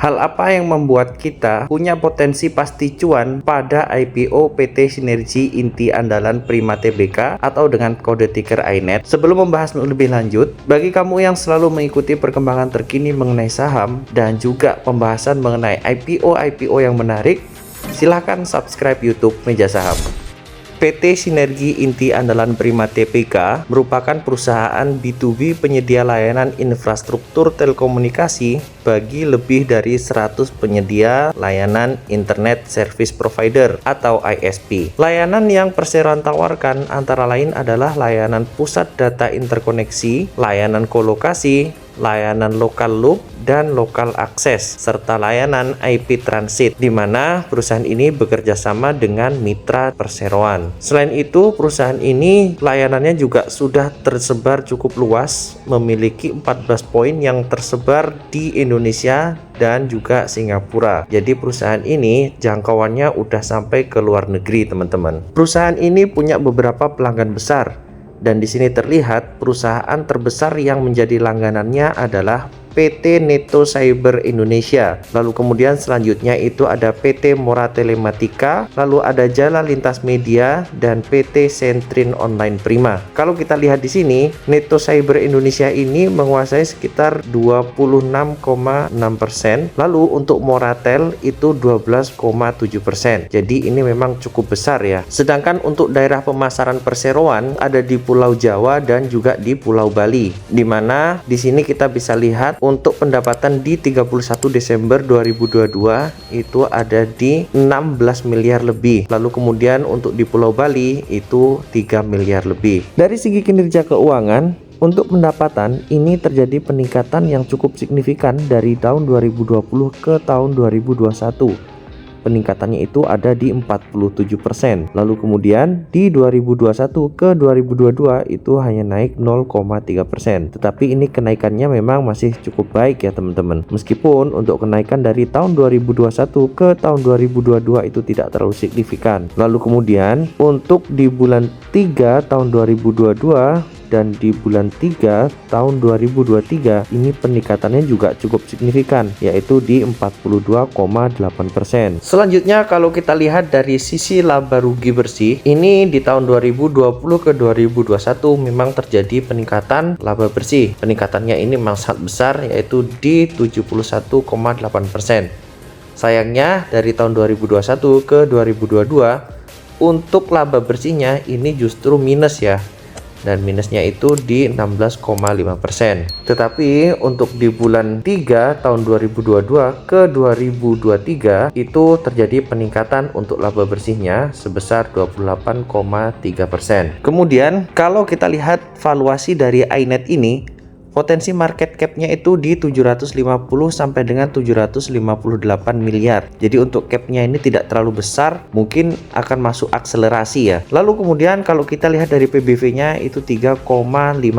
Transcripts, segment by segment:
Hal apa yang membuat kita punya potensi pasti cuan pada IPO PT Sinergi Inti Andalan Prima Tbk atau dengan kode ticker INET? Sebelum membahas lebih lanjut, bagi kamu yang selalu mengikuti perkembangan terkini mengenai saham dan juga pembahasan mengenai IPO yang menarik, silahkan subscribe YouTube Meja Saham. PT Sinergi Inti Andalan Prima Tbk merupakan perusahaan B2B penyedia layanan infrastruktur telekomunikasi bagi lebih dari 100 penyedia layanan Internet Service Provider atau ISP. Layanan yang perseroan tawarkan antara lain adalah layanan pusat data interkoneksi, layanan kolokasi, layanan lokal loop dan lokal akses, serta layanan IP transit, di mana perusahaan ini bekerja sama dengan mitra perseroan. Selain itu, perusahaan ini layanannya juga sudah tersebar cukup luas, memiliki 14 poin yang tersebar di Indonesia dan juga Singapura. Jadi perusahaan ini jangkauannya udah sampai ke luar negeri, teman-teman. Perusahaan ini punya beberapa pelanggan besar. Dan di sini terlihat perusahaan terbesar yang menjadi langganannya adalah PT Neto Cyber Indonesia. Lalu kemudian selanjutnya itu ada PT Mora Telematika, lalu ada Jala Lintas Media dan PT Sentrin Online Prima. Kalau kita lihat di sini, Neto Cyber Indonesia ini menguasai sekitar 26,6%, lalu untuk Moratel itu 12,7%. Jadi ini memang cukup besar ya. Sedangkan untuk daerah pemasaran perseroan ada di Pulau Jawa dan juga di Pulau Bali, di mana di sini kita bisa lihat untuk pendapatan di 31 Desember 2022 itu ada di 16 miliar lebih. Lalu kemudian untuk di Pulau Bali itu 3 miliar lebih. Dari segi kinerja keuangan, untuk pendapatan ini terjadi peningkatan yang cukup signifikan dari tahun 2020 ke tahun 2021. Peningkatannya itu ada di 47%. Lalu kemudian di 2021 ke 2022 itu hanya naik 0,3%. Tetapi ini kenaikannya memang masih cukup baik ya teman-teman. Meskipun untuk kenaikan dari tahun 2021 ke tahun 2022 itu tidak terlalu signifikan. Lalu kemudian untuk di bulan 3 tahun 2022 dan di bulan 3 tahun 2023 ini peningkatannya juga cukup signifikan, yaitu di 42,8%. Selanjutnya kalau kita lihat dari sisi laba rugi bersih, ini di tahun 2020 ke 2021 memang terjadi peningkatan laba bersih. Peningkatannya ini memang sangat besar, yaitu di 71,8%. Sayangnya dari tahun 2021 ke 2022 untuk laba bersihnya ini justru minus ya. Dan minusnya itu di 16,5%. Tetapi untuk di bulan 3 tahun 2022 ke 2023 itu terjadi peningkatan untuk laba bersihnya sebesar 28,3%. Kemudian kalau kita lihat valuasi dari INET ini, potensi market cap-nya itu di 750 sampai dengan 758 miliar. Jadi untuk cap-nya ini tidak terlalu besar, mungkin akan masuk akselerasi ya. Lalu kemudian kalau kita lihat dari PBV-nya itu 3,5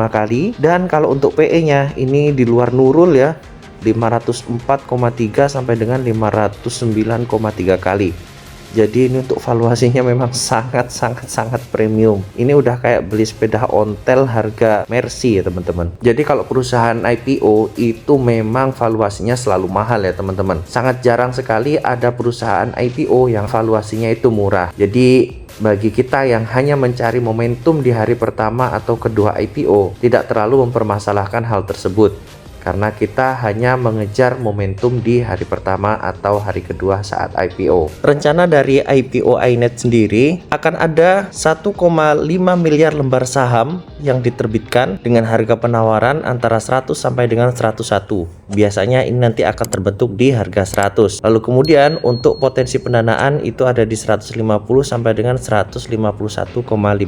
kali, dan kalau untuk PE-nya ini di luar nurul ya, 504,3 sampai dengan 509,3 kali. Jadi ini untuk valuasinya memang sangat premium. Ini udah kayak beli sepeda ontel harga Mercy ya teman-teman. Jadi kalau perusahaan IPO itu memang valuasinya selalu mahal ya teman-teman. Sangat jarang sekali ada perusahaan IPO yang valuasinya itu murah. Jadi bagi kita yang hanya mencari momentum di hari pertama atau kedua IPO, tidak terlalu mempermasalahkan hal tersebut. Karena kita hanya mengejar momentum di hari pertama atau hari kedua saat IPO. Rencana dari IPO INET sendiri akan ada 1,5 miliar lembar saham yang diterbitkan dengan harga penawaran antara 100 sampai dengan 101. Biasanya ini nanti akan terbentuk di harga 100. Lalu kemudian untuk potensi pendanaan itu ada di 150 sampai dengan 151,5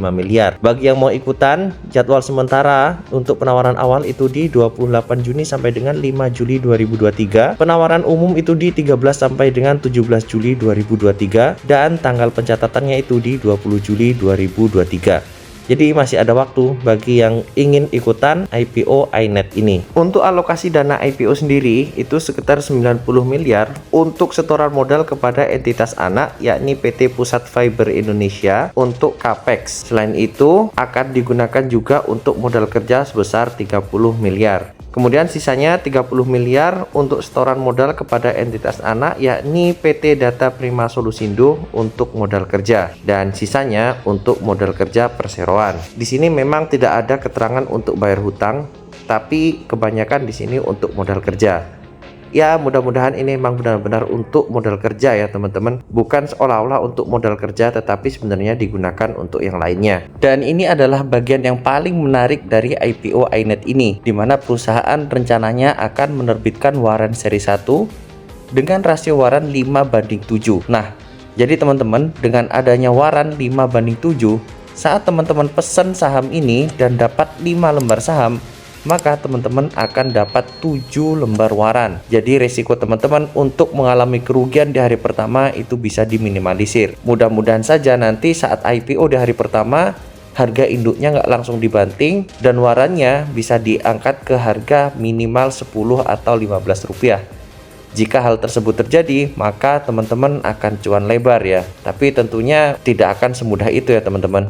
miliar. Bagi yang mau ikutan, jadwal sementara untuk penawaran awal itu di 28 Juni sampai dengan 5 Juli 2023. Penawaran umum itu di 13 sampai dengan 17 Juli 2023 dan tanggal pencatatannya itu di 20 Juli 2023. Jadi masih ada waktu bagi yang ingin ikutan IPO INET ini. Untuk alokasi dana IPO sendiri itu sekitar 90 miliar untuk setoran modal kepada entitas anak yakni PT Pusat Fiber Indonesia untuk CAPEX. Selain itu akan digunakan juga untuk modal kerja sebesar 30 miliar. Kemudian sisanya 30 miliar untuk setoran modal kepada entitas anak yakni PT Data Prima Solusindo untuk modal kerja dan sisanya untuk modal kerja perseroan. Di sini memang tidak ada keterangan untuk bayar hutang, tapi kebanyakan di sini untuk modal kerja. Ya, mudah-mudahan ini memang benar-benar untuk modal kerja ya teman-teman, bukan seolah-olah untuk modal kerja tetapi sebenarnya digunakan untuk yang lainnya. Dan ini adalah bagian yang paling menarik dari IPO iNet ini, di mana perusahaan rencananya akan menerbitkan waran seri 1 dengan rasio waran 5:7. Nah, jadi teman-teman, dengan adanya waran 5:7, saat teman-teman pesan saham ini dan dapat 5 lembar saham, maka teman-teman akan dapat 7 lembar waran. Jadi resiko teman-teman untuk mengalami kerugian di hari pertama itu bisa diminimalisir. Mudah-mudahan saja nanti saat IPO di hari pertama harga induknya nggak langsung dibanting dan warannya bisa diangkat ke harga minimal 10 atau 15 rupiah. Jika hal tersebut terjadi, maka teman-teman akan cuan lebar ya. Tapi tentunya tidak akan semudah itu ya teman-teman.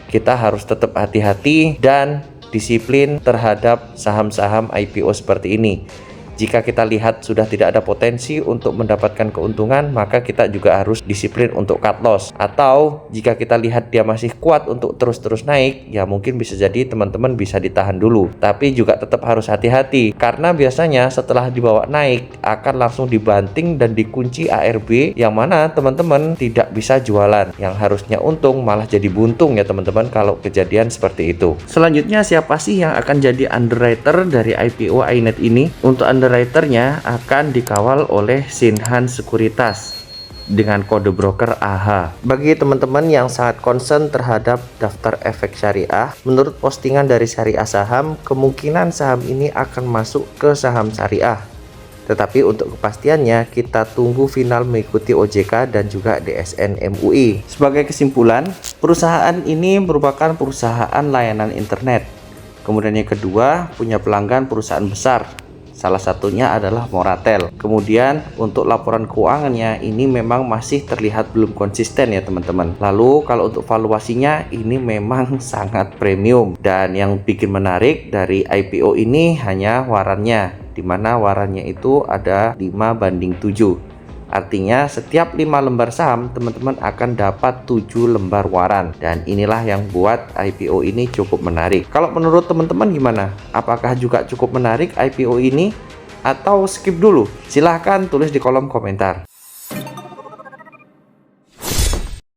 Kita harus tetap hati-hati dan disiplin terhadap saham-saham IPO seperti ini. Jika kita lihat sudah tidak ada potensi untuk mendapatkan keuntungan, maka kita juga harus disiplin untuk cut loss. Atau jika kita lihat dia masih kuat untuk terus-terus naik, ya mungkin bisa jadi teman-teman bisa ditahan dulu. Tapi juga tetap harus hati-hati, karena biasanya setelah dibawa naik akan langsung dibanting dan dikunci ARB, yang mana teman-teman tidak bisa jualan. Yang harusnya untung malah jadi buntung ya teman-teman kalau kejadian seperti itu. Selanjutnya, siapa sih yang akan jadi underwriter dari IPO iNet ini? Untuk underwriternya akan dikawal oleh Sinhan Sekuritas dengan kode broker AH. Bagi teman-teman yang sangat concern terhadap daftar efek syariah, menurut postingan dari Syariah Saham, kemungkinan saham ini akan masuk ke saham syariah. Tetapi untuk kepastiannya kita tunggu final mengikuti OJK dan juga DSN MUI. Sebagai kesimpulan, perusahaan ini merupakan perusahaan layanan internet. Kemudian yang kedua, punya pelanggan perusahaan besar. Salah satunya adalah Moratel. Kemudian untuk laporan keuangannya ini memang masih terlihat belum konsisten ya teman-teman. Lalu kalau untuk valuasinya ini memang sangat premium. Dan yang bikin menarik dari IPO ini hanya warannya, di mana warannya itu ada 5:7. Artinya setiap 5 lembar saham teman-teman akan dapat 7 lembar waran. Dan inilah yang buat IPO ini cukup menarik. Kalau menurut teman-teman gimana? Apakah juga cukup menarik IPO ini? Atau skip dulu? Silahkan tulis di kolom komentar.